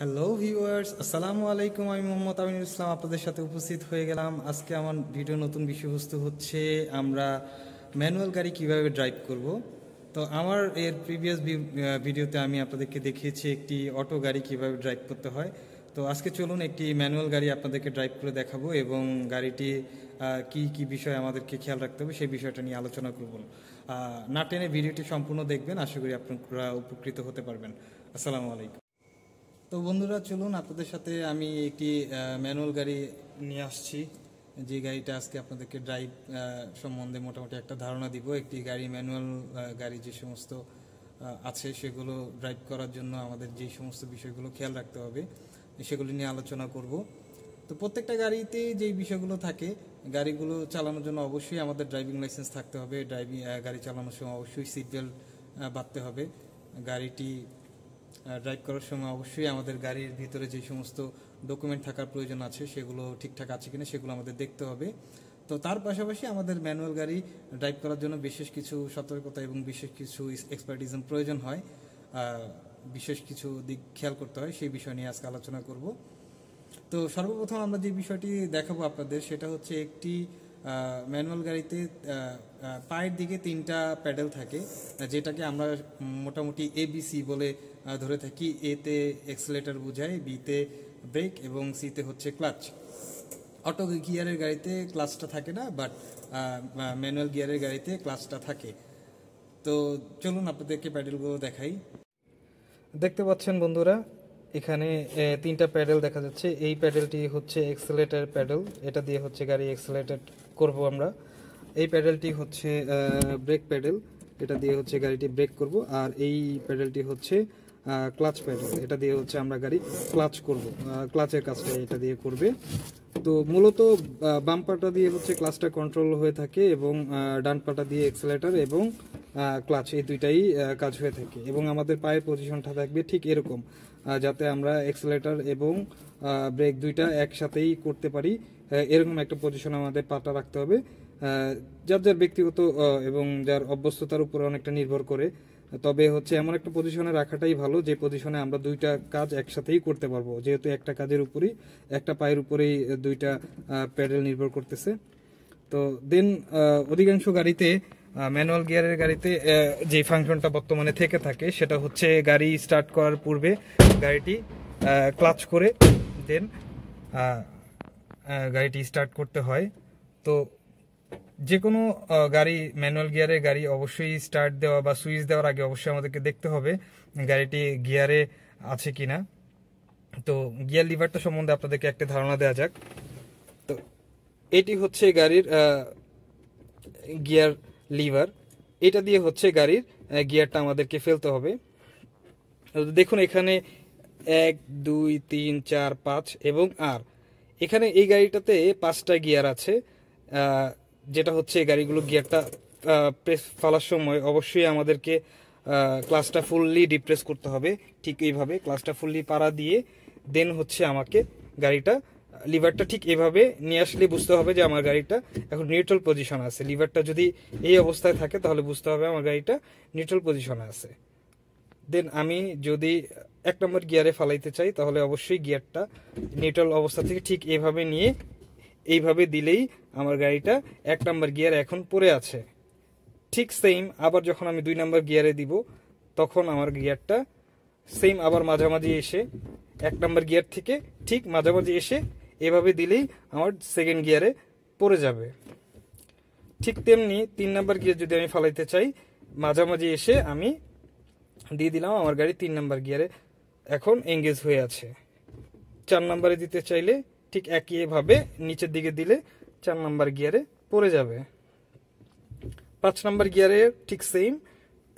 Hello viewers, আসসালামু আলাইকুম। আমি মোহাম্মদ আমিনুল ইসলাম আপনাদের সাথে উপস্থিত হয়ে গেলাম। আজকে আমার ভিডিও নতুন বিষয়বস্তু হচ্ছে আমরা ম্যানুয়াল গাড়ি কিভাবে ড্রাইভ করব। তো আমার এর প্রিভিয়াস ভিডিওতে আমি আপনাদেরকে দেখিয়েছি একটি অটো গাড়ি কিভাবে ড্রাইভ করতে হয়। তো আজকে চলুন একটি ম্যানুয়াল গাড়ি আপনাদেরকে ড্রাইভ করে দেখাবো এবং গাড়িটি কি কি বিষয় আমাদেরকে খেয়াল রাখতে হবে সেই বিষয়টা নিয়ে আলোচনা করব। না টেনে ভিডিওটি সম্পূর্ণ দেখবেন, আশা করি আপনারা উপকৃত হতে পারবেন। আসসালামু আলাইকুম। তো বন্ধুরা, চলুন আপনাদের সাথে আমি একটি ম্যানুয়াল গাড়ি নিয়ে আসছি। যে গাড়িটা আজকে আপনাদেরকে ড্রাইভ সম্বন্ধে মোটামুটি একটা ধারণা দিব। একটি গাড়ি ম্যানুয়াল গাড়ি যে সমস্ত আছে সেগুলো ড্রাইভ করার জন্য আমাদের যে সমস্ত বিষয়গুলো খেয়াল রাখতে হবে সেগুলো নিয়ে আলোচনা করব। তো প্রত্যেকটা গাড়িতে যেই বিষয়গুলো থাকে, গাড়িগুলো চালানোর জন্য অবশ্যই আমাদের ড্রাইভিং লাইসেন্স থাকতে হবে। গাড়ি চালানোর সময় অবশ্যই সিট বেল্ট বাঁধতে হবে। গাড়িটি ড্রাইভ করার সময় অবশ্যই আমাদের গাড়ির ভিতরে যে সমস্ত ডকুমেন্ট থাকার প্রয়োজন আছে সেগুলো ঠিকঠাক আছে কিনা সেগুলো আমাদের দেখতে হবে। তো তার পাশাপাশি আমাদের ম্যানুয়াল গাড়ি ড্রাইভ করার জন্য বিশেষ কিছু সতর্কতা এবং বিশেষ কিছু এক্সপার্টিজম প্রয়োজন হয়, বিশেষ কিছু দিক খেয়াল করতে হয়। সেই বিষয় নিয়ে আজকে আলোচনা করব। তো সর্বপ্রথম আমরা যে বিষয়টি দেখাবো আপনাদের সেটা হচ্ছে একটি ম্যানুয়াল গাড়িতে পায়ের দিকে 3টা প্যাডেল থাকে, যেটাকে আমরা মোটামুটি এবিসি বলে ধরে থাকি। এতে এক্সেলেটর বোঝায়, বিতে ব্রেক এবং সিতে হচ্ছে ক্লাচ। অটো গিয়ারের গাড়িতে ক্লাচটা থাকে না, বাট ম্যানুয়াল গিয়ারের গাড়িতে ক্লাচটা থাকে। তো চলুন আপনাদেরকে প্যাডেলগুলো দেখাই। দেখতে পাচ্ছেন বন্ধুরা, এখানে 3টা প্যাডেল দেখা যাচ্ছে। এই প্যাডেলটি হচ্ছে এক্সেলেটর প্যাডেল, এটা দিয়ে হচ্ছে গাড়ি এক্সেলেটেড করব আমরা। এই প্যাডেলটি হচ্ছে ব্রেক প্যাডেল, এটা দিয়ে হচ্ছে গাড়িটি ব্রেক করব। আর এই প্যাডেলটি হচ্ছে ক্লাচ প্যাডেল, এটা দিয়ে হচ্ছে আমরা গাড়ি ক্লাচ করব, ক্লাচের কাজটা এটা দিয়ে করবে। তো মূলত বাম পাটা দিয়ে হচ্ছে ক্লাচটা কন্ট্রোল হয়ে থাকে এবং ডান পাটা দিয়ে এক্সেলেটর এবং ক্লাচ এই দুইটাই কাজ হয়ে থাকে। এবং আমাদের পায়ের পজিশনটা থাকবে ঠিক এরকম, যাতে আমরা এক্সেলেটর এবং ব্রেক দুইটা একসাথেই করতে পারি। এরকম একটা পজিশন আমাদের পাটা রাখতে হবে। যার যার ব্যক্তিগত এবং যার অভ্যস্ততার উপরে অনেকটা নির্ভর করে। তবে হচ্ছে এমন একটা পজিশনে রাখাটাই ভালো যে পজিশনে আমরা দুইটা কাজ একসাথেই করতে পারবো, যেহেতু একটা কাজের উপরেই, একটা পায়ের উপরেই দুইটা প্যাডেল নির্ভর করতেছে। তো দেন অধিকাংশ গাড়িতে ম্যানুয়াল গিয়ারের গাড়িতে যে ফাংশনটা বর্তমানে থেকে থাকে সেটা হচ্ছে গাড়ি স্টার্ট করার পূর্বে গাড়িটি ক্লাচ করে দেন গাড়িটি স্টার্ট করতে হয়। তো যে কোনো গাড়ি, ম্যানুয়াল গিয়ারের গাড়ি অবশ্যই স্টার্ট দেওয়া বা সুইচ দেওয়ার আগে অবশ্যই আমাদেরকে দেখতে হবে গাড়িটি গিয়ারে আছে কিনা। তো গিয়ার লিভারটা সম্বন্ধে আপনাদেরকে একটা ধারণা দেওয়া যাক। তো এটি হচ্ছে গাড়ির গিয়ার লিভার, এটা দিয়ে হচ্ছে গাড়ির গিয়ারটা আমাদেরকে ফেলতে হবে। দেখুন এখানে 1 2 3 4 5 এবং আর এখানে এই গাড়িটাতে 5টা গিয়ার আছে, যেটা হচ্ছে গাড়িগুলো গিয়ারটা প্রেস ফেলার সময় অবশ্যই আমাদেরকে ক্লাচটা ফুললি ডিপ্রেস করতে হবে। ঠিক এইভাবে ক্লাচটা ফুললি পাড়া দিয়ে দেন হচ্ছে আমাকে গাড়িটা লিভারটা ঠিক এভাবে নিয়ে আসলে বুঝতে হবে যে আমার গাড়িটা এখন নিউট্রাল পজিশনে আছে। লিভারটা যদি এই অবস্থায় থাকে তাহলে বুঝতে হবে আমার গাড়িটা নিউট্রাল পজিশনে আছে। দেন আমি যদি 1 নম্বর গিয়ারে ফালাইতে চাই তাহলে অবশ্যই গিয়ারটা নিউট্রাল অবস্থা থেকে ঠিক এভাবে নিয়ে এইভাবে দিলেই আমার গাড়িটা 1 নম্বর গিয়ারে এখন পড়ে আছে। ঠিক সেম আবার যখন আমি 2 নম্বর গিয়ারে দিব তখন আমার গিয়ারটা সেম আবার মাঝামাঝি এসে 1 নম্বর গিয়ার থেকে ঠিক মাঝামাঝি এসে এভাবে দিলেই আমার সেকেন্ড গিয়ারে পড়ে যাবে। ঠিক তেমনি 3 নম্বর গিয়ার যদি আমি ফালাইতে চাই, মাঝামাঝি এসে আমি দিয়ে দিলাম, আমার গাড়ি 3 নম্বর গিয়ারে এখন এঙ্গেজ হয়ে আছে। 4 নম্বরে দিতে চাইলে ঠিক একইভাবে নিচের দিকে দিলে 4 নম্বর গিয়ারে পড়ে যাবে। 5 নম্বর গিয়ারে ঠিক সেম,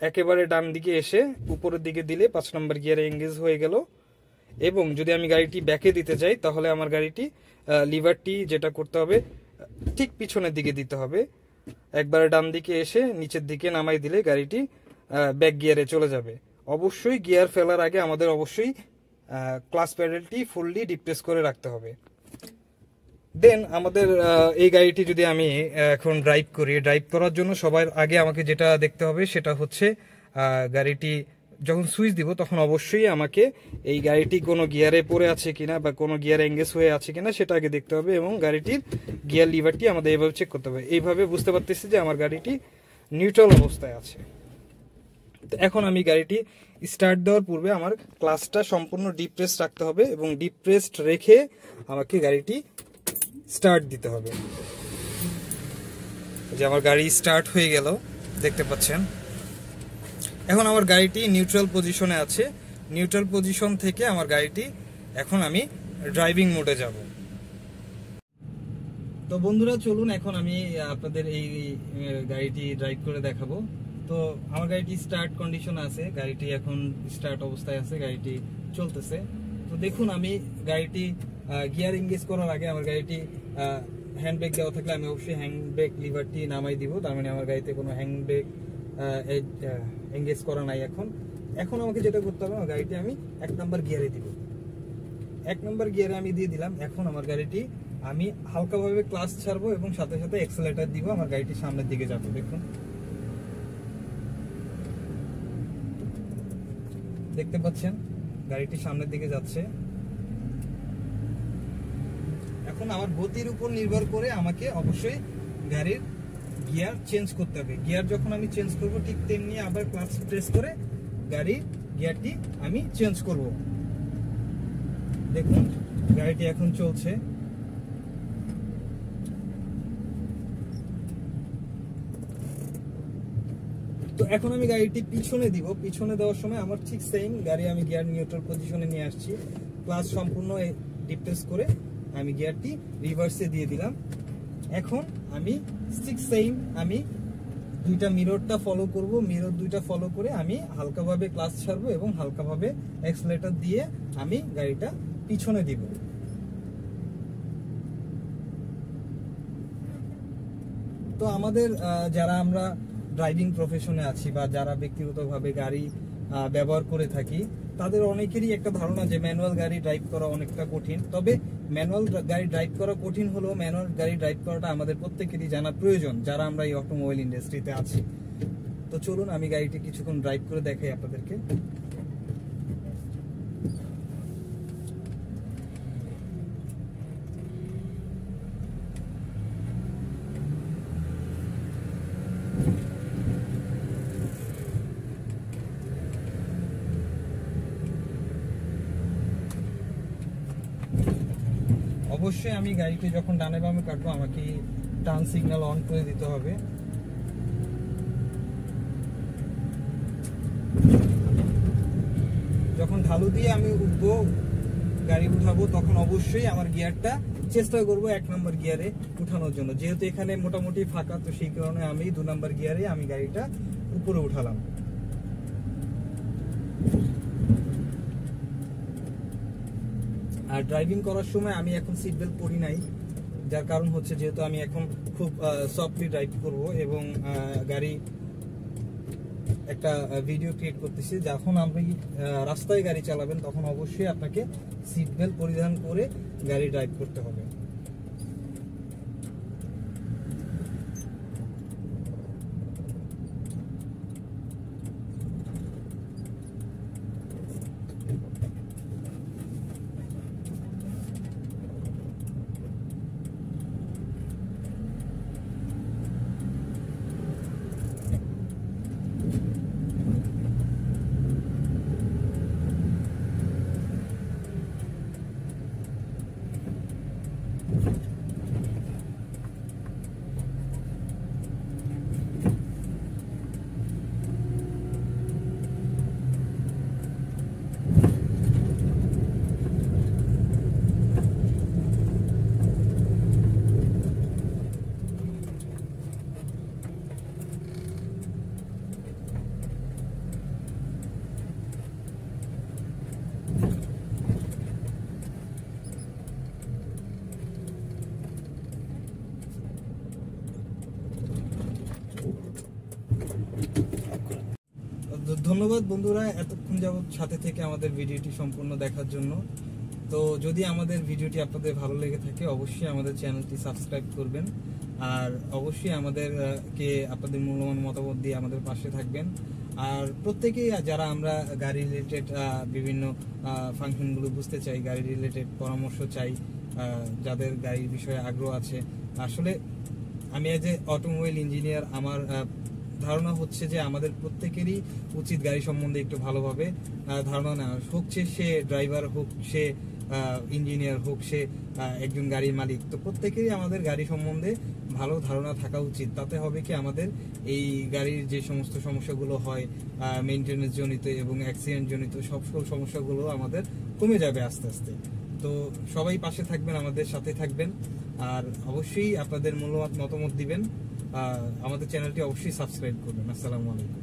একেবারে ডান দিকে এসে উপরের দিকে দিলে 5 নম্বর গিয়ারে এঙ্গেজ হয়ে গেল। এবং যদি আমি গাড়িটি ব্যাকে দিতে চাই তাহলে আমার গাড়িটি লিভারটি যেটা করতে হবে ঠিক পিছনের দিকে দিতে হবে। একবারে ডান দিকে এসে নিচের দিকে নামাই দিলে গাড়িটি ব্যাক গিয়ারে চলে যাবে। অবশ্যই গিয়ার ফেলার আগে আমাদের অবশ্যই ক্লাচ প্যাডেলটি ফুললি ডিপ্রেস করে রাখতে হবে। দেন আমাদের এই গাড়িটি যদি আমি এখন ড্রাইভ করি, ড্রাইভ করার জন্য সবার আগে আমাকে যেটা দেখতে হবে সেটা হচ্ছে গাড়িটি যখন সুইচ দিব তখন অবশ্যই আমাকে এই গাড়িটি কোনো গিয়ারে পড়ে আছে কিনা বা কোনো গিয়ার এঙ্গেজ হয়ে আছে কিনা সেটা আগে দেখতে হবে, এবং গাড়িটির গিয়ার লিভারটি আমাদের এইভাবে চেক করতে হবে। এইভাবে বুঝতে পারতেছি যে আমার গাড়িটি নিউট্রাল অবস্থায় আছে। তো এখন আমি গাড়িটি স্টার্ট দেওয়ার পূর্বে আমার ক্লাচটা সম্পূর্ণ ডিপ প্রেস রাখতে হবে, এবং ডিপ প্রেসড রেখে আমাকে গাড়িটি স্টার্ট দিতে হবে। যে আমার গাড়ি স্টার্ট হয়ে গেল, দেখতে পাচ্ছেন। এখন আমার গাড়িটি নিউট্রাল পজিশনে আছে। নিউট্রাল পজিশন থেকে আমার গাড়িটি এখন আমি ড্রাইভিং মোডে যাব। তো বন্ধুরা চলুন এখন আমি আপনাদের এই গাড়িটি ড্রাইভ করে দেখাবো। তো আমার গাড়িটি স্টার্ট কন্ডিশন আছে, গাড়িটি এখন স্টার্ট অবস্থায় আছে, গাড়িটি চলতেছে। তো দেখুন আমি গাড়িটি গিয়ার এঙ্গেজ করার আগে আমার গাড়িটি হ্যান্ড ব্রেক দেওয়া থাকলে আমি অবশ্যই হ্যান্ড ব্রেক লিভারটি নামাই দিব, তার মানে আমার গাড়িতে কোনো হ্যান্ড ব্রেক এঙ্গেজ করা নাই। এখন আমাকে যেটা করতে হবে, আমার গাড়িটি আমি 1 নাম্বার গিয়ারে দিব। 1 নাম্বার গিয়ারে আমি দিয়ে দিলাম। এখন আমার গাড়িটি আমি হালকাভাবে ক্লাচ ছাড়বো এবং সাথে সাথে অ্যাক্সেলারেটর দিব, আমার গাড়িটি সামনের দিকে যাবে। দেখুন, দেখতে পাচ্ছেন গাড়িটি সামনের দিকে যাচ্ছে। এখন আমার গতির উপর নির্ভর করে আমাকে অবশ্যই গাড়ির গিয়ার চেঞ্জ করতে হবে। গিয়ার যখন আমি চেঞ্জ করব ঠিক তেমনি আবার ক্লাচ প্রেস করে গাড়ির গিয়ারটি আমি চেঞ্জ করব। দেখুন গাড়িটি এখন চলছে। তো এখন আমি গাড়িটি পিছনে দিব। পিছনে দেওয়ার সময় আমার ঠিক সেম গাড়ি আমি গিয়ার নিউট্রাল পজিশনে নিয়ে আসছি, ক্লাচ সম্পূর্ণ ডিপ প্রেস করে আমি গিয়ারটি রিভার্সে দিয়ে দিলাম। এখন আমি ঠিক সেম আমি দুইটা মিররটা ফলো করব, মিরর দুইটা ফলো করে আমি হালকাভাবে ক্লাচ ছাড়বো এবং হালকাভাবে অ্যাক্সেলারেটর দিয়ে আমি গাড়িটা পিছনে দিব। তো আমাদের যারা আমরা ড্রাইভিং প্রফেশনে আছি বা যারা ব্যক্তিগতভাবে গাড়ি ব্যবহার করে থাকি, তাদের অনেকেরই একটা ধারণা যে ম্যানুয়াল গাড়ি ড্রাইভ করা অনেকটা কঠিন। তবে ম্যানুয়াল গাড়ি ড্রাইভ করা কঠিন হলেও ম্যানুয়াল গাড়ি ড্রাইভ করাটা আমাদের প্রত্যেকেরই জানা প্রয়োজন, যারা আমরা এই অটোমোবাইল ইন্ডাস্ট্রিতে আছি। তো চলুন আমি গাড়িটি কিছুক্ষণ ড্রাইভ করে দেখাই আপনাদেরকে। অবশ্যই আমি গাড়িটি যখন ডানে বামে কাটবো আমাকে টার্ন সিগন্যাল অন করে দিতে হবে। যখন ঢালু দিয়ে আমি উঠবো, গাড়ি উঠাবো, তখন অবশ্যই আমার গিয়ারটা চেষ্টা করব 1 নাম্বার গিয়ারে উঠানোর জন্য। যেহেতু এখানে মোটামুটি ফাঁকা, তো সেই কারণে আমি 2 নাম্বার গিয়ারে আমি গাড়িটা উপরে উঠালাম। আর ড্রাইভিং করার সময় আমি এখন সিট বেল্ট পরি নাই, যার কারণ হচ্ছে যেহেতু আমি এখন খুব সফটলি ড্রাইভ করব এবং গাড়ি একটা ভিডিও ক্রিয়েট করতেছি। যখন আপনি রাস্তায় গাড়ি চালাবেন তখন অবশ্যই আপনাকে সিট বেল্ট পরিধান করে গাড়ি ড্রাইভ করতে হবে। ধন্যবাদ বন্ধুরা এতক্ষণ যাবত সাথে থেকে আমাদের ভিডিওটি সম্পূর্ণ দেখার জন্য। তো যদি আমাদের ভিডিওটি আপনাদের ভালো লেগে থাকে অবশ্যই আমাদের চ্যানেলটি সাবস্ক্রাইব করবেন, আর অবশ্যই আমাদেরকে আপনাদের মূল্যবান মতামত দিয়ে আমাদের পাশে থাকবেন। আর প্রত্যেকেই যারা আমরা গাড়ি রিলেটেড বিভিন্ন ফাংশনগুলো বুঝতে চাই, গাড়ি রিলেটেড পরামর্শ চাই, যাদের গাড়ির বিষয়ে আগ্রহ আছে, আসলে আমি এজ এ অটোমোবাইল ইঞ্জিনিয়ার আমার ধারণা হচ্ছে যে আমাদের প্রত্যেকেরই উচিত গাড়ি সম্বন্ধে একটু ভালোভাবে ধারণা নেওয়া, হোক সে ড্রাইভার, হোক সে ইঞ্জিনিয়ার, হোক সে একজন গাড়ির মালিক। তো প্রত্যেকেরই আমাদের গাড়ি সম্বন্ধে ভালো ধারণা থাকা উচিত। তাতে হবে কি আমাদের এই গাড়ির যে সমস্ত সমস্যাগুলো হয় মেইনটেনেন্স জনিত এবং অ্যাক্সিডেন্ট জনিত সব সমস্যাগুলো আমাদের কমে যাবে আস্তে আস্তে। তো সবাই পাশে থাকবেন, আমাদের সাথে থাকবেন, আর অবশ্যই আপনাদের মূল্যবান মতামত দিবেন। আমাদের চ্যানেলটি অবশ্যই সাবস্ক্রাইব করবেন। আসসালামু আলাইকুম।